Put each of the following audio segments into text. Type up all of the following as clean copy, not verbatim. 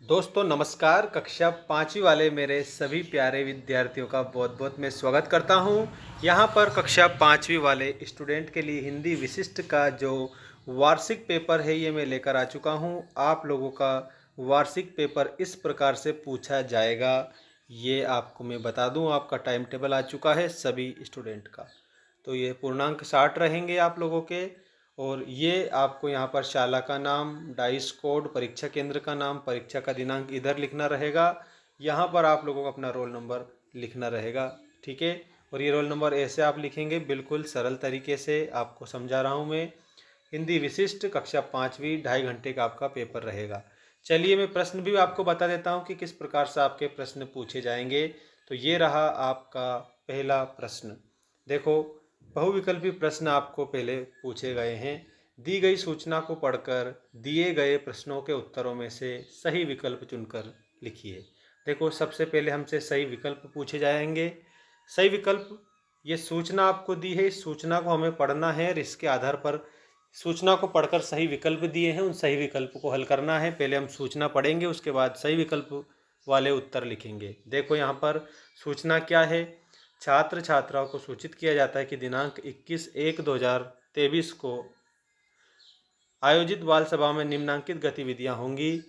दोस्तों नमस्कार। कक्षा पाँचवीं वाले मेरे सभी प्यारे विद्यार्थियों का बहुत बहुत मैं स्वागत करता हूं। यहां पर कक्षा पाँचवीं वाले स्टूडेंट के लिए हिंदी विशिष्ट का जो वार्षिक पेपर है ये मैं लेकर आ चुका हूं। आप लोगों का वार्षिक पेपर इस प्रकार से पूछा जाएगा, ये आपको मैं बता दूं। आपका टाइम टेबल आ चुका है सभी स्टूडेंट का। तो ये पूर्णांक 60 रहेंगे आप लोगों के। और ये आपको यहाँ पर शाला का नाम, डाइस कोड, परीक्षा केंद्र का नाम, परीक्षा का दिनांक इधर लिखना रहेगा। यहाँ पर आप लोगों को अपना रोल नंबर लिखना रहेगा, ठीक है। और ये रोल नंबर ऐसे आप लिखेंगे, बिल्कुल सरल तरीके से आपको समझा रहा हूँ मैं। हिंदी विशिष्ट कक्षा पाँचवीं 2.5 घंटे का आपका पेपर रहेगा। चलिए मैं प्रश्न भी आपको बता देता हूँ कि किस प्रकार से आपके प्रश्न पूछे जाएंगे। तो ये रहा आपका पहला प्रश्न। देखो, बहुविकल्पी प्रश्न आपको पहले पूछे गए हैं। दी गई सूचना को पढ़कर दिए गए प्रश्नों के उत्तरों में से सही विकल्प चुनकर लिखिए। देखो, सबसे पहले हमसे सही विकल्प पूछे जाएंगे। सही विकल्प, ये सूचना आपको दी है, इस सूचना को हमें पढ़ना है और इसके आधार पर सूचना को पढ़कर सही विकल्प दिए हैं, उन सही विकल्प को हल करना है। पहले हम सूचना पढ़ेंगे, उसके बाद सही विकल्प वाले उत्तर लिखेंगे। देखो यहाँ पर सूचना क्या है। छात्र छात्राओं को सूचित किया जाता है कि दिनांक 21/1/2023 को आयोजित बाल सभा में निम्नलिखित गतिविधियां होंगी।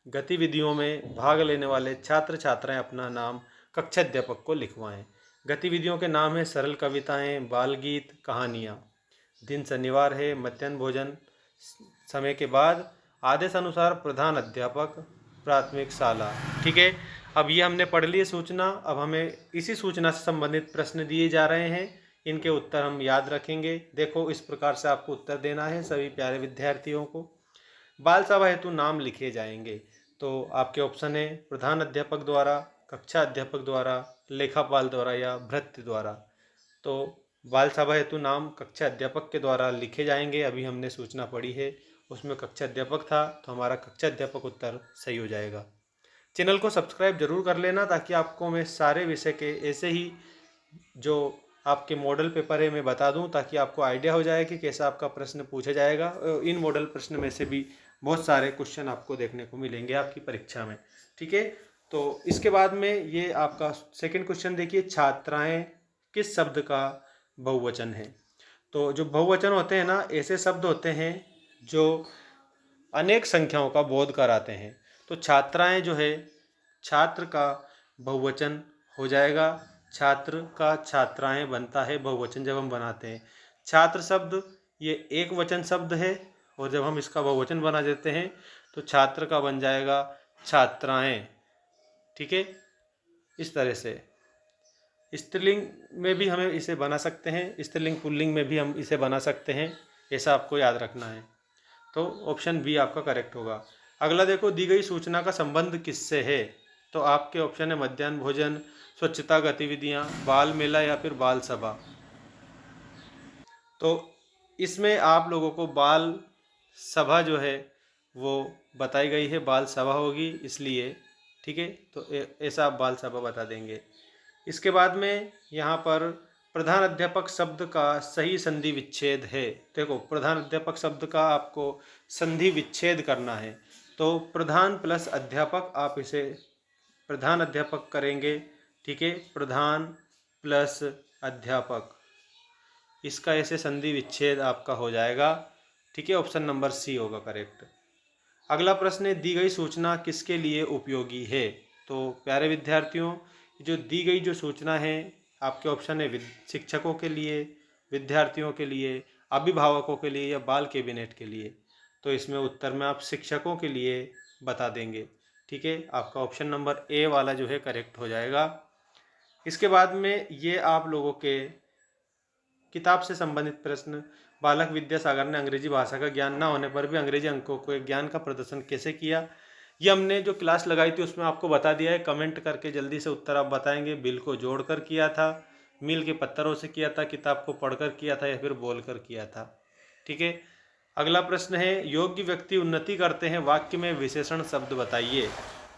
गतिविधियों में भाग लेने वाले छात्र छात्राएं अपना नाम कक्षाध्यापक को लिखवाएं। गतिविधियों के नाम हैं सरल कविताएं, बाल गीत, कहानियां। दिन शनिवार है। मध्याह्न भोजन समय के बाद आदेश अनुसार प्रधान अध्यापक, प्राथमिक शाला। ठीक है, अब ये हमने पढ़ ली सूचना। अब हमें इसी सूचना से संबंधित प्रश्न दिए जा रहे हैं, इनके उत्तर हम याद रखेंगे। देखो, इस प्रकार से आपको उत्तर देना है सभी प्यारे विद्यार्थियों को। बाल सभा हेतु नाम लिखे जाएंगे। तो आपके ऑप्शन है प्रधान अध्यापक द्वारा, कक्षा अध्यापक द्वारा, लेखापाल द्वारा या भृत्य द्वारा। तो बाल सभा हेतु नाम कक्षा अध्यापक के द्वारा लिखे जाएंगे। अभी हमने सूचना पढ़ी है, उसमें कक्षा अध्यापक था, तो हमारा कक्षा अध्यापक उत्तर सही हो जाएगा। चैनल को सब्सक्राइब जरूर कर लेना, ताकि आपको मैं सारे विषय के ऐसे ही जो आपके मॉडल पेपर है मैं बता दूं, ताकि आपको आइडिया हो जाए कि कैसा आपका प्रश्न पूछा जाएगा। इन मॉडल प्रश्न में से भी बहुत सारे क्वेश्चन आपको देखने को मिलेंगे आपकी परीक्षा में, ठीक है। तो इसके बाद में ये आपका सेकंड क्वेश्चन देखिए, छात्राएं किस शब्द का बहुवचन है। तो जो बहुवचन होते हैं ना, ऐसे शब्द होते हैं जो अनेक संख्याओं का बोध कराते हैं। तो छात्राएं जो है, छात्र का बहुवचन हो जाएगा। छात्र का छात्राएं बनता है बहुवचन जब हम बनाते हैं। छात्र शब्द ये एक वचन शब्द है, और जब हम इसका बहुवचन बना देते हैं तो छात्र का बन जाएगा छात्राएं। ठीक है, इस तरह से स्त्रीलिंग में भी हमें इसे बना सकते हैं, स्त्रीलिंग पुल्लिंग में भी हम इसे बना सकते हैं। ऐसा आपको याद रखना है। तो ऑप्शन बी आपका करेक्ट होगा। अगला देखो, दी गई सूचना का संबंध किससे है। तो आपके ऑप्शन है मध्याह्न भोजन, स्वच्छता गतिविधियां, बाल मेला या फिर बाल सभा। तो इसमें आप लोगों को बाल सभा जो है वो बताई गई है, बाल सभा होगी इसलिए। ठीक है, तो ऐसा आप बाल सभा बता देंगे। इसके बाद में यहाँ पर प्रधान अध्यापक शब्द का सही संधि विच्छेद है। देखो, प्रधान अध्यापक शब्द का आपको संधि विच्छेद करना है। तो प्रधान प्लस अध्यापक, आप इसे प्रधान अध्यापक करेंगे। ठीक है, प्रधान प्लस अध्यापक, इसका ऐसे संधि विच्छेद आपका हो जाएगा। ठीक है, ऑप्शन नंबर सी होगा करेक्ट। अगला प्रश्न है, दी गई सूचना किसके लिए उपयोगी है। तो प्यारे विद्यार्थियों, जो दी गई जो सूचना है, आपके ऑप्शन है शिक्षकों के लिए, विद्यार्थियों के लिए, अभिभावकों के लिए या बाल कैबिनेट के लिए। तो इसमें उत्तर में आप शिक्षकों के लिए बता देंगे। ठीक है, आपका ऑप्शन नंबर ए वाला जो है करेक्ट हो जाएगा। इसके बाद में ये आप लोगों के किताब से संबंधित प्रश्न, बालक विद्यासागर ने अंग्रेजी भाषा का ज्ञान न होने पर भी अंग्रेजी अंकों के ज्ञान का प्रदर्शन कैसे किया। ये हमने जो क्लास लगाई थी उसमें आपको बता दिया है। कमेंट करके जल्दी से उत्तर आप बताएंगे। बिल को जोड़कर किया था, मील के पत्थरों से किया था, किताब को पढ़कर किया था या फिर बोलकर किया था। ठीक है, अगला प्रश्न है, योग्य व्यक्ति उन्नति करते हैं, वाक्य में विशेषण शब्द बताइए।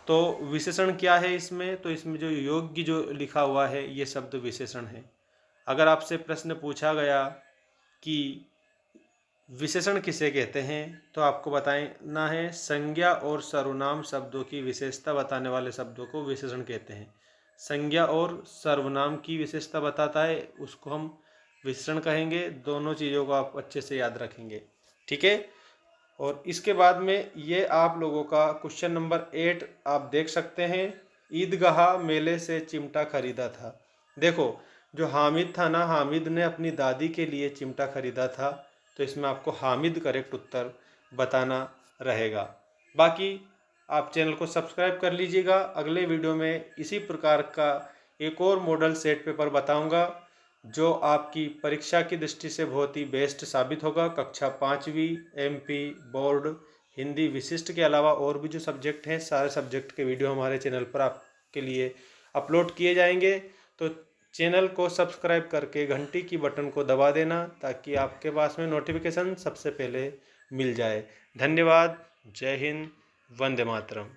तो विशेषण क्या है इसमें। तो इसमें जो योग्य जो लिखा हुआ है ये शब्द विशेषण है। अगर आपसे प्रश्न पूछा गया कि विशेषण किसे कहते हैं, तो आपको बताना है संज्ञा और सर्वनाम शब्दों की विशेषता बताने वाले शब्दों को विशेषण कहते हैं। संज्ञा और सर्वनाम की विशेषता बताता है उसको हम विशेषण कहेंगे। दोनों चीज़ों को आप अच्छे से याद रखेंगे, ठीक है। और इसके बाद में ये आप लोगों का क्वेश्चन नंबर 8 आप देख सकते हैं। ईदगाह मेले से चिमटा खरीदा था। देखो, जो हामिद था ना, हामिद ने अपनी दादी के लिए चिमटा खरीदा था, तो इसमें आपको हामिद करेक्ट उत्तर बताना रहेगा। बाकी आप चैनल को सब्सक्राइब कर लीजिएगा। अगले वीडियो में इसी प्रकार का एक और मॉडल सेट पेपर बताऊंगा जो आपकी परीक्षा की दृष्टि से बहुत ही बेस्ट साबित होगा। कक्षा 5वीं MP बोर्ड हिंदी विशिष्ट के अलावा और भी जो सब्जेक्ट हैं, सारे सब्जेक्ट के वीडियो हमारे चैनल पर आपके लिए अपलोड किए जाएंगे। तो चैनल को सब्सक्राइब करके घंटी की बटन को दबा देना ताकि आपके पास में नोटिफिकेशन सबसे पहले मिल जाए। धन्यवाद। जय हिंद। वंदे मातरम।